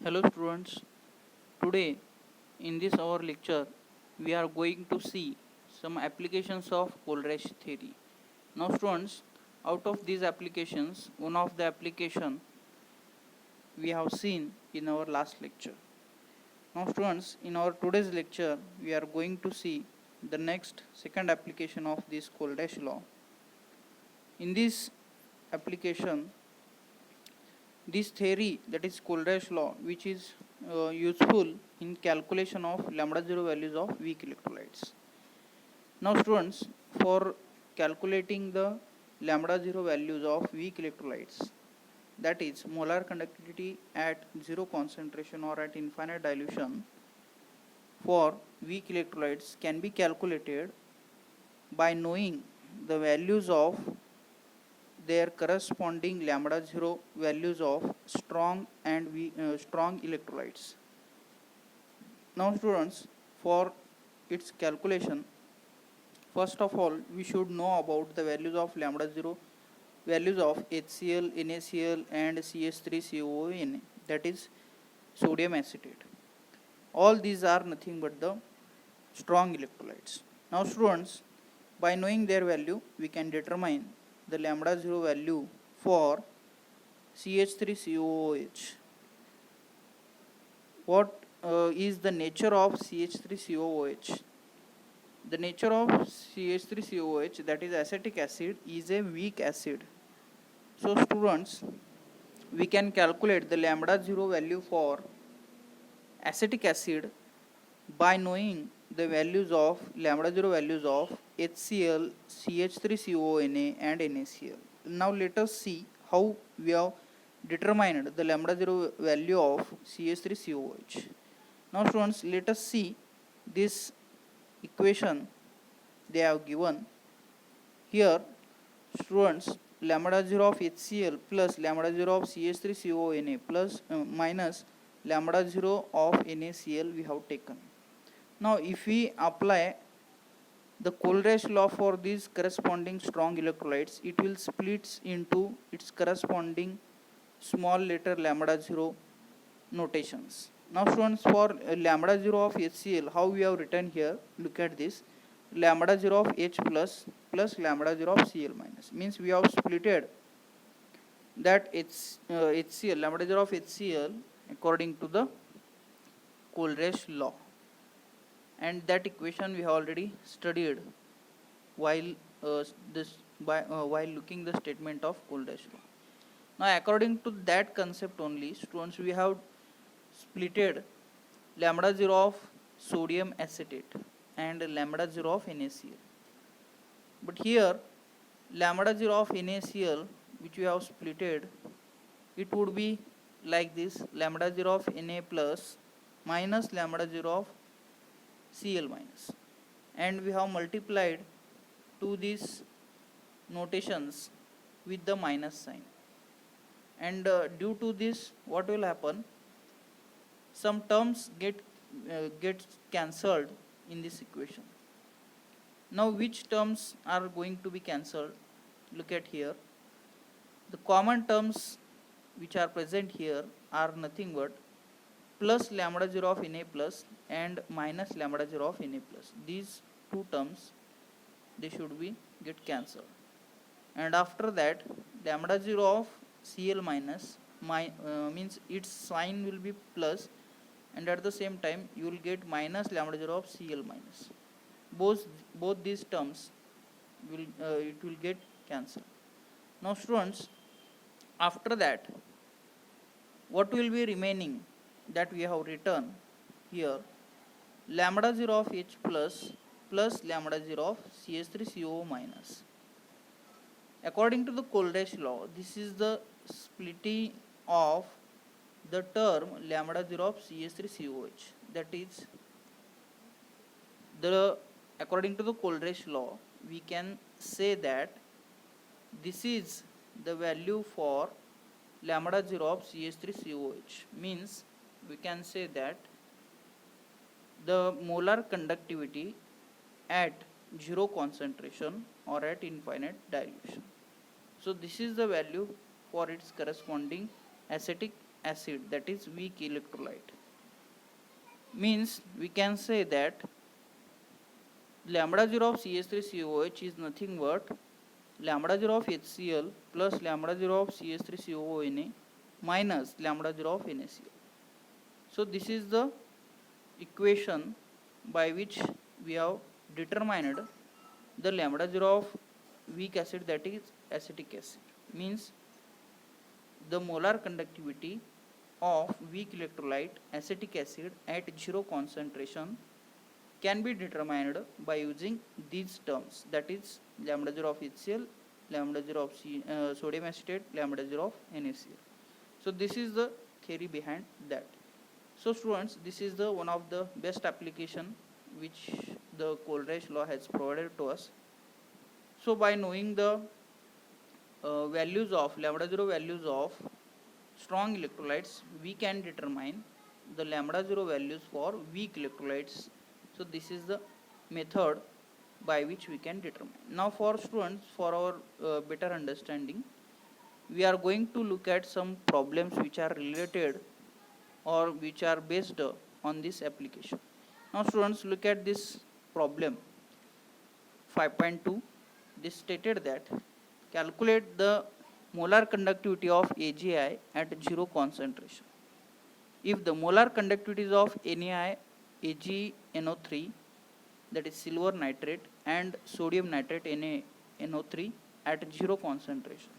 Hello students, today in this our lecture we are going to see some applications of Kohlrausch theory. Now students, out of these applications, one of the application we have seen in our last lecture. Now students, in our today's lecture we are going to see the next second application of this Kohlrausch law. In this application, this theory, that is Kohlrausch law, which is useful in calculation of lambda 0 values of weak electrolytes. Now students, for calculating the lambda 0 values of weak electrolytes, that is molar conductivity at 0 concentration or at infinite dilution for weak electrolytes, can be calculated by knowing the values of their corresponding lambda 0 values of strong and strong electrolytes. Now students, for its calculation, first of all we should know about the values of lambda 0 values of HCl, NaCl and CH3COONa, that is sodium acetate. All these are nothing but the strong electrolytes. Now students, by knowing their value we can determine the lambda 0 value for CH3COOH. What is the nature of CH3COOH? The nature of CH3COOH, that is acetic acid, is a weak acid. So students, we can calculate the lambda 0 value for acetic acid by knowing the values of lambda 0 values of HCl, CH3COONa and NaCl. Now let us see how we have determined the lambda 0 value of CH3COOH. Now students, let us see this equation they have given. Here students, lambda 0 of HCl plus lambda 0 of CH3COONa plus minus lambda 0 of NaCl we have taken. Now if we apply the Kohlrausch law for these corresponding strong electrolytes, it will split into its corresponding small letter lambda 0 notations. Now students, for lambda 0 of HCl, how we have written here, look at this, lambda 0 of H plus plus lambda 0 of Cl minus, means we have splitted that HCl, lambda 0 of HCl according to the Kohlrausch law, and that equation we have already studied while while looking the statement of Kohlrausch law. Now according to that concept only, students, we have splitted lambda 0 of sodium acetate and lambda 0 of NaCl. But here lambda 0 of NaCl, which we have splitted, it would be like this, lambda 0 of Na plus minus lambda 0 of Cl minus, and we have multiplied to these notations with the minus sign, and due to this what will happen, some terms get cancelled in this equation. Now which terms are going to be cancelled? Look at here, the common terms which are present here are nothing but plus lambda 0 of Na plus and minus lambda 0 of Na plus. These two terms, they should be get cancelled, and after that lambda 0 of Cl minus means its sign will be plus, and at the same time you will get minus lambda 0 of Cl minus. Both these terms will it will get cancelled. Now students, after that what will be remaining, that we have written here, lambda 0 of H plus plus lambda 0 of CH3CO minus. According to the Kohlrausch law, this is the splitting of the term lambda 0 of CH3COH. That is, according to the Kohlrausch law, we can say that this is the value for lambda 0 of CH3COH, means we can say that the molar conductivity at 0 concentration or at infinite dilution. So this is the value for its corresponding acetic acid, that is weak electrolyte. Means we can say that lambda 0 of CH3COOH is nothing but lambda 0 of HCl plus lambda 0 of CH3COONA minus lambda 0 of NaCl. So this is the equation by which we have determined the lambda 0 of weak acid, that is acetic acid. Means the molar conductivity of weak electrolyte acetic acid at 0 concentration can be determined by using these terms, that is lambda 0 of HCl, lambda 0 of sodium acetate, lambda 0 of NaCl. So this is the theory behind that. So students, this is the one of the best application which the Coleridge law has provided to us. So by knowing the values of lambda 0 values of strong electrolytes, we can determine the lambda 0 values for weak electrolytes. So this is the method by which we can determine. Now for students, for our better understanding, we are going to look at some problems which are related or which are based on this application. Now students, look at this problem 5.2. This stated that calculate the molar conductivity of AgI at 0 concentration. If the molar conductivities of NaI, AgNO3, that is silver nitrate, and sodium nitrate NaNO3 at 0 concentration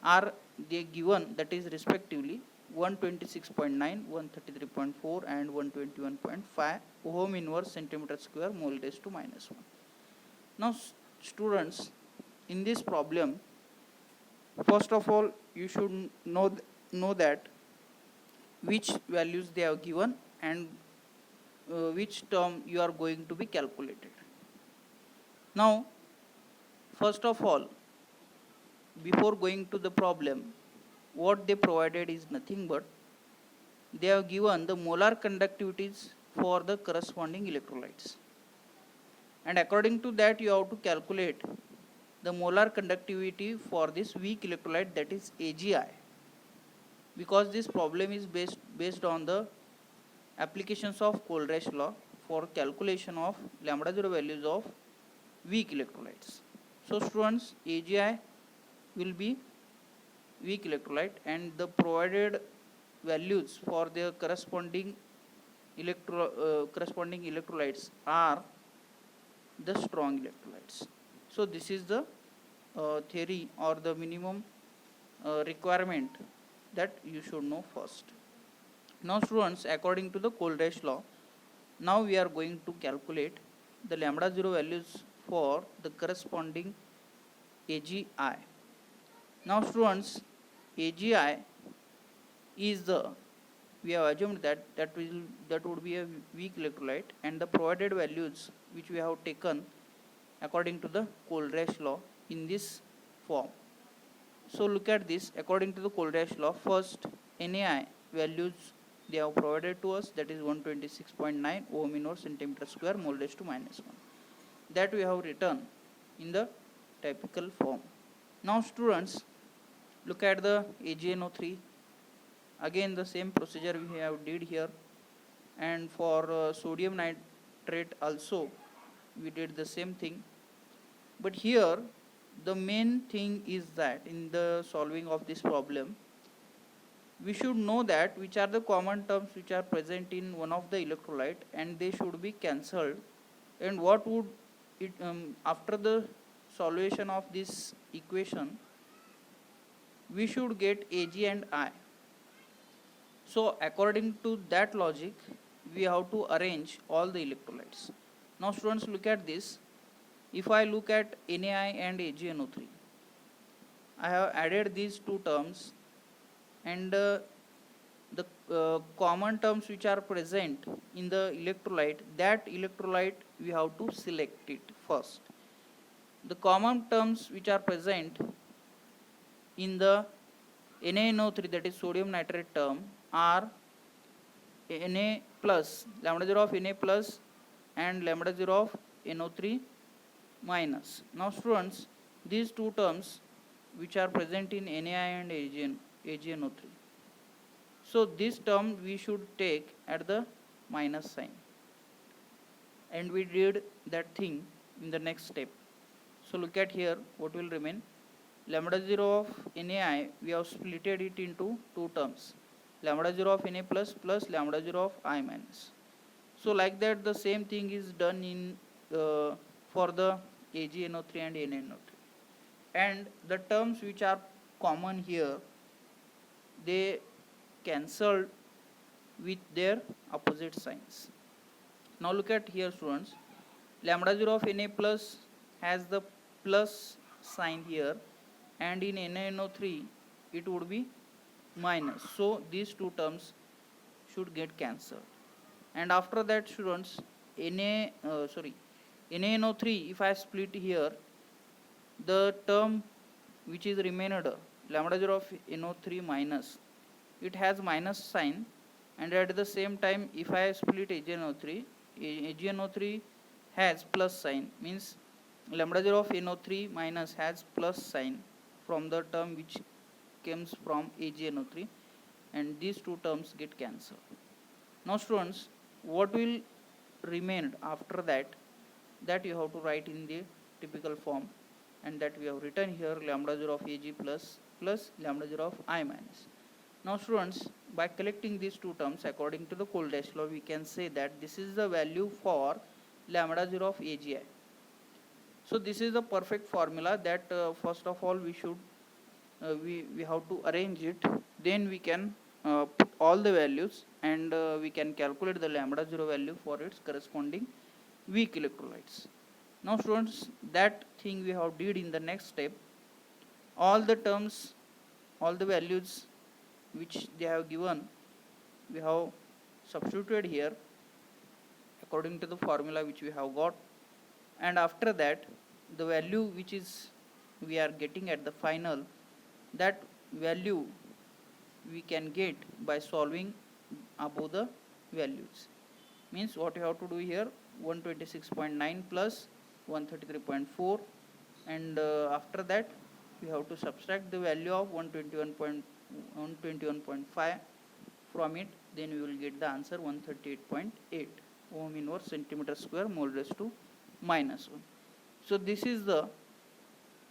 are they given, that is respectively 126.9, 133.4 and 121.5 ohm inverse centimeter square mole raised to minus 1. Now students, in this problem, first of all you should know that which values they have given and which term you are going to be calculated. Now first of all, before going to the problem, what they provided is nothing but they have given the molar conductivities for the corresponding electrolytes, and according to that you have to calculate the molar conductivity for this weak electrolyte, that is AgI, because this problem is based on the applications of Coleridge law for calculation of lambda 0 values of weak electrolytes. So students, AgI will be weak electrolyte and the provided values for their corresponding electrolytes are the strong electrolytes. So this is the theory or the minimum requirement that you should know first. Now students, according to the Coleridge law, now we are going to calculate the lambda 0 values for the corresponding AgI. Now students, AgI is the, we have assumed that would be a weak electrolyte, and the provided values which we have taken according to the Coleridge law in this form. So look at this. According to the Coleridge law, first NaI values they have provided to us, that is 126.9 ohm inverse centimeter square mole raised to minus 1. That we have written in the typical form. Now students, look at the AgNO3. Again the same procedure we have did here, and for sodium nitrate also we did the same thing. But here the main thing is that in the solving of this problem, we should know that which are the common terms which are present in one of the electrolyte, and they should be cancelled, and what would it after the solution of this equation we should get Ag and I. So according to that logic we have to arrange all the electrolytes. Now students, look at this. If I look at NaI and AgNO3, I have added these two terms, and the common terms which are present in the electrolyte, that electrolyte we have to select it first. The common terms which are present in the NaNO3, that is sodium nitrate term, are Na plus, lambda 0 of Na plus and lambda 0 of NO3 minus. Now students, these two terms which are present in NaI and AgNO3, So this term we should take at the minus sign, and we did that thing in the next step. So look at here what will remain. Lambda 0 of NaI, we have splitted it into two terms, lambda 0 of Na plus lambda 0 of I minus. So like that the same thing is done in for the AgNO3 and NaNO3, and the terms which are common here, they cancelled with their opposite signs. Now look at here students, lambda 0 of Na plus has the plus sign here, and in NaNO3 it would be minus. So these two terms should get cancelled. And after that students, NaNO3, if I split here, the term which is remained, lambda 0 of NO3 minus, it has minus sign, and at the same time if I split AgNO3 has plus sign, means lambda 0 of NO3 minus has plus sign from the term which comes from AgNO3, and these two terms get cancelled. Now students, what will remain after that, that you have to write in the typical form, and that we have written here, lambda 0 of Ag plus lambda 0 of I minus. Now students, by collecting these two terms according to the Cold-Dash law, we can say that this is the value for lambda 0 of Agi. So this is the perfect formula that first of all we should we have to arrange it, then we can put all the values, and we can calculate the lambda 0 value for its corresponding weak electrolytes. Now students, that thing we have did in the next step. All the terms, all the values which they have given, we have substituted here according to the formula which we have got, and after that the value which is we are getting at the final, that value we can get by solving above the values. Means what you have to do here, 126.9 plus 133.4, and after that we have to subtract the value of 121.5 from it, then we will get the answer 138.8 ohm inverse centimeter square mole raised to minus 1. So this is the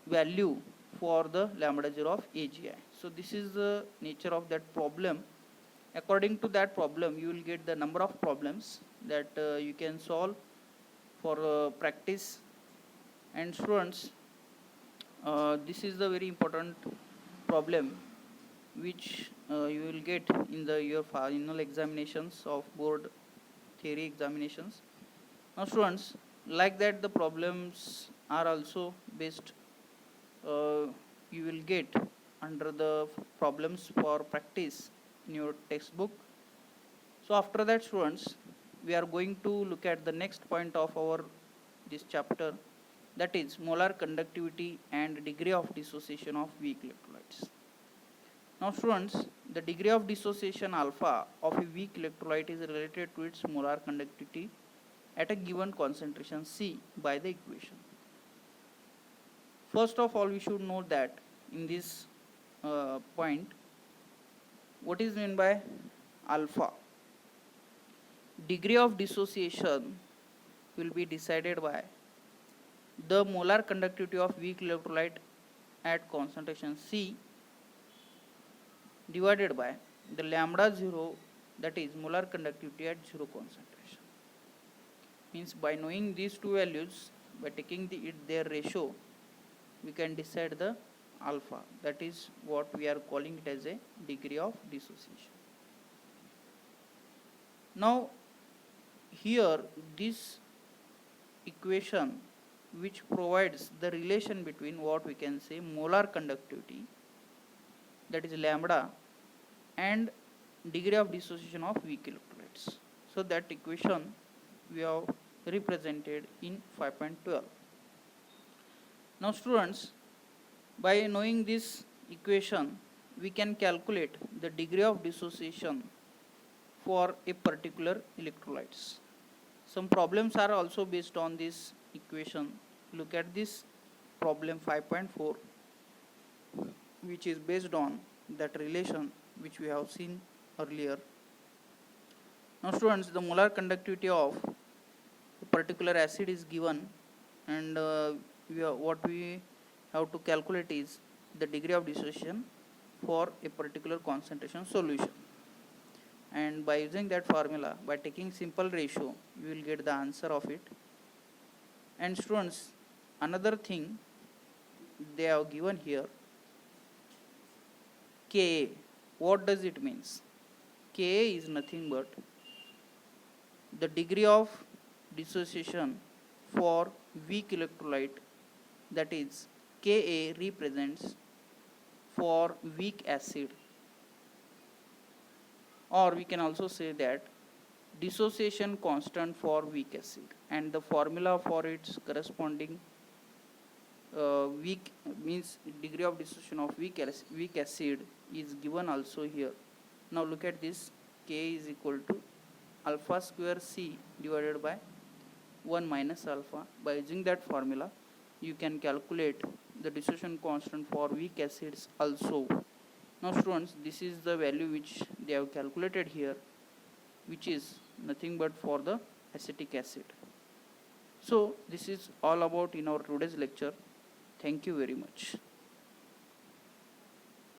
value for the lambda 0 of AGI. So this is the nature of that problem. According to that problem, you will get the number of problems that you can solve for practice. And students, this is the very important problem which you will get in your final examinations of board theory examinations. Now students, like that the problems are also based, you will get under the problems for practice in your textbook. So after that students, we are going to look at the next point of our this chapter, that is molar conductivity and degree of dissociation of weak electrolytes. Now students, the degree of dissociation alpha of a weak electrolyte is related to its molar conductivity at a given concentration C by the equation. First of all, we should know that in this point, what is meant by alpha. Degree of dissociation will be decided by the molar conductivity of weak electrolyte at concentration C divided by the lambda 0, that is molar conductivity at 0 concentration. Means by knowing these two values, by taking their ratio, we can decide the alpha, that is what we are calling it as a degree of dissociation. Now here this equation which provides the relation between what we can say molar conductivity, that is lambda, and degree of dissociation of weak electrolytes. So that equation we have represented in 5.12. Now students, by knowing this equation, we can calculate the degree of dissociation for a particular electrolytes. Some problems are also based on this equation. Look at this problem 5.4, which is based on that relation which we have seen earlier. Now students, the molar conductivity of a particular acid is given, and what we have to calculate is the degree of dissociation for a particular concentration solution. And by using that formula, by taking simple ratio, you will get the answer of it. And students, another thing they have given here, Ka. What does it means? Ka is nothing but the degree of dissociation for weak electrolyte, that is Ka represents for weak acid, or we can also say that dissociation constant for weak acid, and the formula for its corresponding weak means degree of dissociation of weak acid is given also here. Now look at this, K is equal to alpha square C divided by 1 minus alpha. By using that formula, you can calculate the dissociation constant for weak acids also. Now students, this is the value which they have calculated here, which is nothing but for the acetic acid. So this is all about in our today's lecture. Thank you very much.